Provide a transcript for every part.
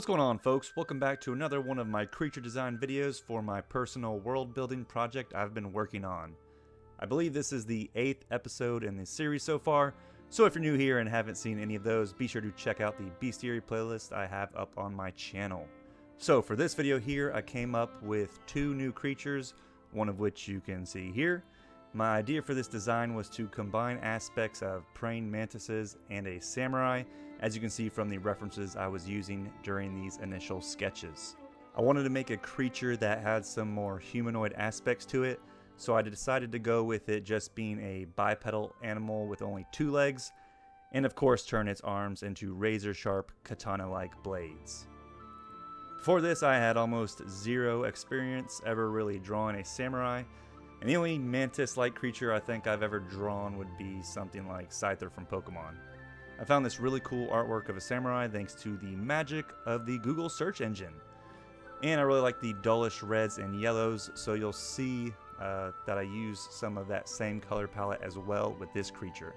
going on, folks? Welcome back to another one of my creature design videos for my personal world building project I've been working on. I believe this is the 8th episode in the series so far, so if you're new here and haven't seen any of those, be sure to check out the Bestial playlist I have up on my channel. So for this video here, I came up with 2 new creatures, one of which you can see here. My idea for this design was to combine aspects of praying mantises and a samurai, as you can see from the references I was using during these initial sketches. I wanted to make a creature that had some more humanoid aspects to it, so I decided to go with it just being a bipedal animal with only 2 legs, and of course turn its arms into razor-sharp katana-like blades. Before this, I had almost 0 experience ever really drawing a samurai, and the only mantis-like creature I think I've ever drawn would be something like Scyther from Pokemon. I found this really cool artwork of a samurai thanks to the magic of the Google search engine. And I really like the dullish reds and yellows, so you'll see that I use some of that same color palette as well with this creature.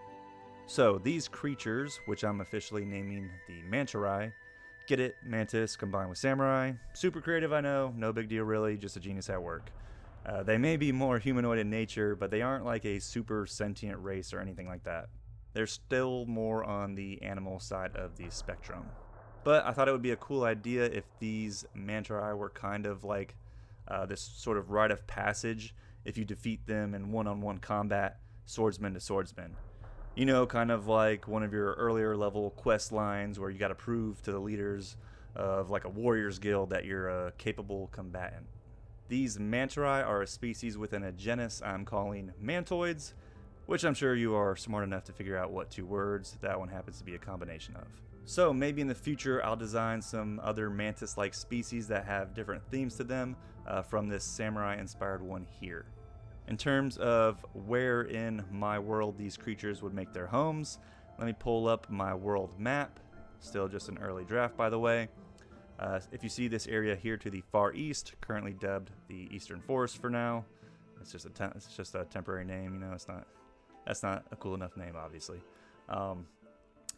So these creatures, which I'm officially naming the Manturai, get it, mantis combined with samurai. Super creative, I know, no big deal really, just a genius at work. They may be more humanoid in nature, but they aren't like a super sentient race or anything like that. They're still more on the animal side of the spectrum. But I thought it would be a cool idea if these Manturai were kind of like this sort of rite of passage if you defeat them in one-on-one combat, swordsman to swordsman. You know, kind of like one of your earlier level quest lines where you got to prove to the leaders of like a warrior's guild that you're a capable combatant. These Manturai are a species within a genus I'm calling Mantids, which I'm sure you are smart enough to figure out what 2 words that one happens to be a combination of. So maybe in the future I'll design some other mantis-like species that have different themes to them from this samurai-inspired one here. In terms of where in my world these creatures would make their homes, let me pull up my world map. Still just an early draft, by the way. If you see this area here to the far east, currently dubbed the Eastern Forest for now. It's just a temporary name, you know. That's not a cool enough name, obviously.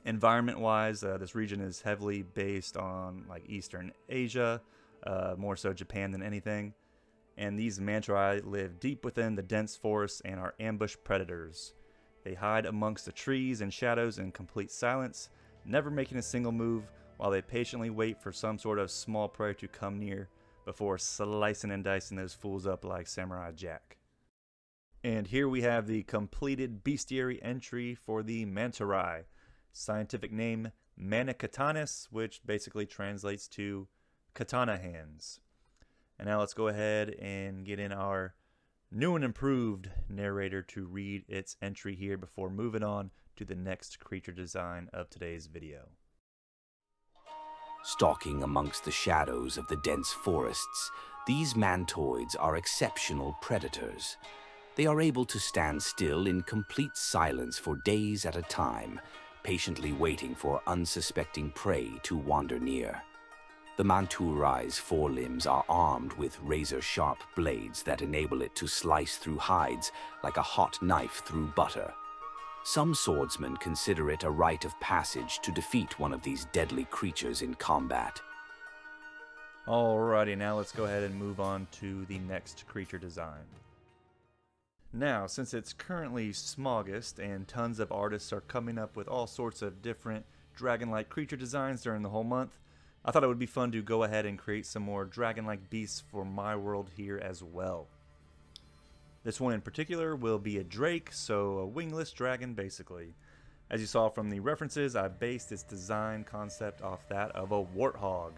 Environment-wise, this region is heavily based on like Eastern Asia, more so Japan than anything. And these Manturai live deep within the dense forests and are ambush predators. They hide amongst the trees and shadows in complete silence, never making a single move, while they patiently wait for some sort of small prey to come near before slicing and dicing those fools up like Samurai Jack. And here we have the completed bestiary entry for the Manturai. Scientific name Manicatanis, which basically translates to katana hands. And now let's go ahead and get in our new and improved narrator to read its entry here before moving on to the next creature design of today's video. Stalking amongst the shadows of the dense forests, these mantoids are exceptional predators. They are able to stand still in complete silence for days at a time, patiently waiting for unsuspecting prey to wander near. The Manturai's forelimbs are armed with razor-sharp blades that enable it to slice through hides like a hot knife through butter. Some swordsmen consider it a rite of passage to defeat one of these deadly creatures in combat. Alrighty, now let's go ahead and move on to the next creature design. Now, since it's currently Smaugust and tons of artists are coming up with all sorts of different dragon-like creature designs during the whole month, I thought it would be fun to go ahead and create some more dragon-like beasts for my world here as well. This one in particular will be a drake, so a wingless dragon basically. As you saw from the references, I based its design concept off that of a warthog.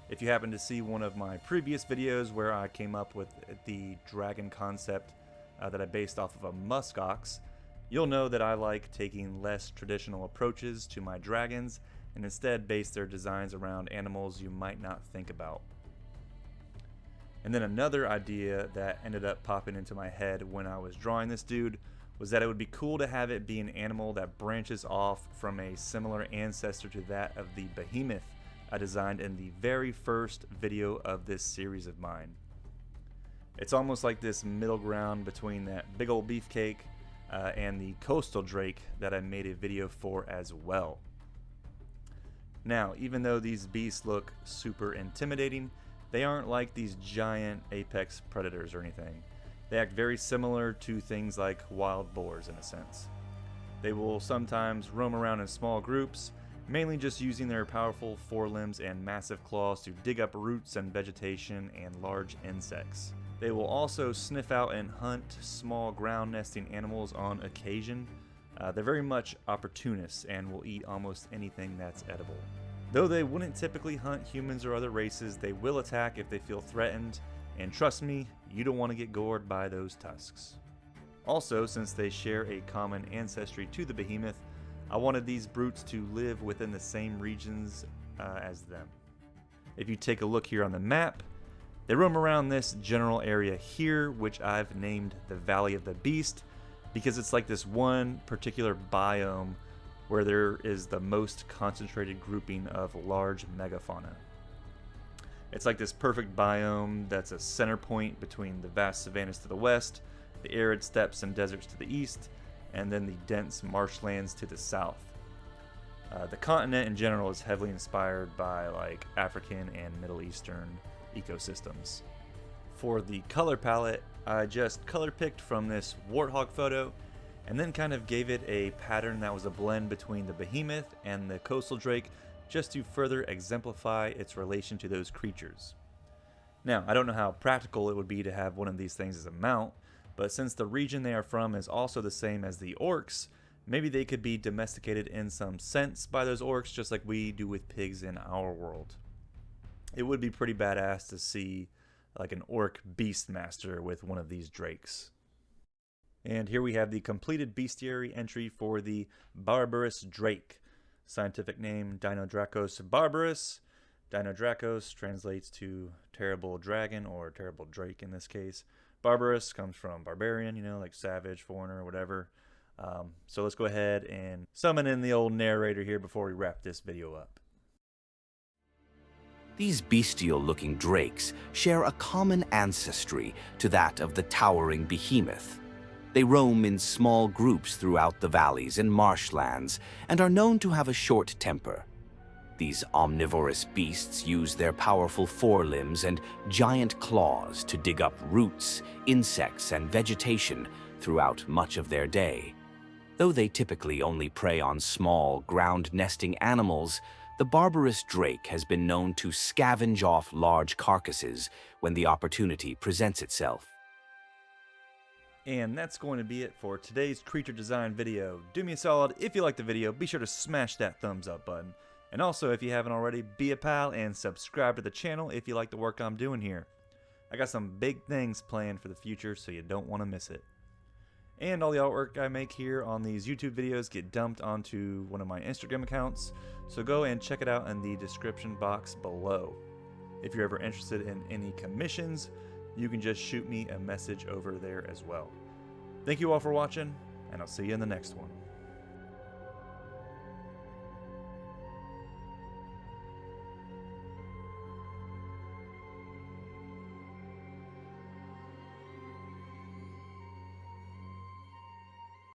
If you happen to see one of my previous videos where I came up with the dragon concept that I based off of a muskox, you'll know that I like taking less traditional approaches to my dragons and instead base their designs around animals you might not think about. And then another idea that ended up popping into my head when I was drawing this dude was that it would be cool to have it be an animal that branches off from a similar ancestor to that of the behemoth I designed in the very first video of this series of mine. It's almost like this middle ground between that big old beefcake and the coastal drake that I made a video for as well. Now, even though these beasts look super intimidating, they aren't like these giant apex predators or anything. They act very similar to things like wild boars in a sense. They will sometimes roam around in small groups, mainly just using their powerful forelimbs and massive claws to dig up roots and vegetation and large insects. They will also sniff out and hunt small ground nesting animals on occasion. They're very much opportunists and will eat almost anything that's edible. Though they wouldn't typically hunt humans or other races, they will attack if they feel threatened, and trust me, you don't want to get gored by those tusks. Also, since they share a common ancestry to the behemoth, I wanted these brutes to live within the same regions as them. If you take a look here on the map, they roam around this general area here, which I've named the Valley of the Beast, because it's like this one particular biome where there is the most concentrated grouping of large megafauna. It's like this perfect biome that's a center point between the vast savannas to the west, the arid steppes and deserts to the east, and then the dense marshlands to the south. The continent in general is heavily inspired by like African and Middle Eastern ecosystems. For the color palette, I just color picked from this warthog photo and then kind of gave it a pattern that was a blend between the behemoth and the coastal drake, just to further exemplify its relation to those creatures. Now, I don't know how practical it would be to have one of these things as a mount, but since the region they are from is also the same as the orcs, maybe they could be domesticated in some sense by those orcs, just like we do with pigs in our world. It would be pretty badass to see like an orc beastmaster with one of these drakes. And here we have the completed bestiary entry for the Barbarous Drake. Scientific name Dinodracos barbarus. Dinodracos translates to terrible dragon or terrible drake in this case. Barbarous comes from barbarian, like savage, foreigner, whatever. So let's go ahead and summon in the old narrator here before we wrap this video up. These bestial-looking drakes share a common ancestry to that of the towering behemoth. They roam in small groups throughout the valleys and marshlands and are known to have a short temper. These omnivorous beasts use their powerful forelimbs and giant claws to dig up roots, insects, and vegetation throughout much of their day. Though they typically only prey on small, ground-nesting animals, the barbarous drake has been known to scavenge off large carcasses when the opportunity presents itself. And that's going to be it for today's creature design video. Do me a solid, if you liked the video, be sure to smash that thumbs up button. And also, if you haven't already, be a pal and subscribe to the channel if you like the work I'm doing here. I got some big things planned for the future, so you don't want to miss it. And all the artwork I make here on these YouTube videos get dumped onto one of my Instagram accounts, so go and check it out in the description box below. If you're ever interested in any commissions, you can just shoot me a message over there as well. Thank you all for watching, and I'll see you in the next one.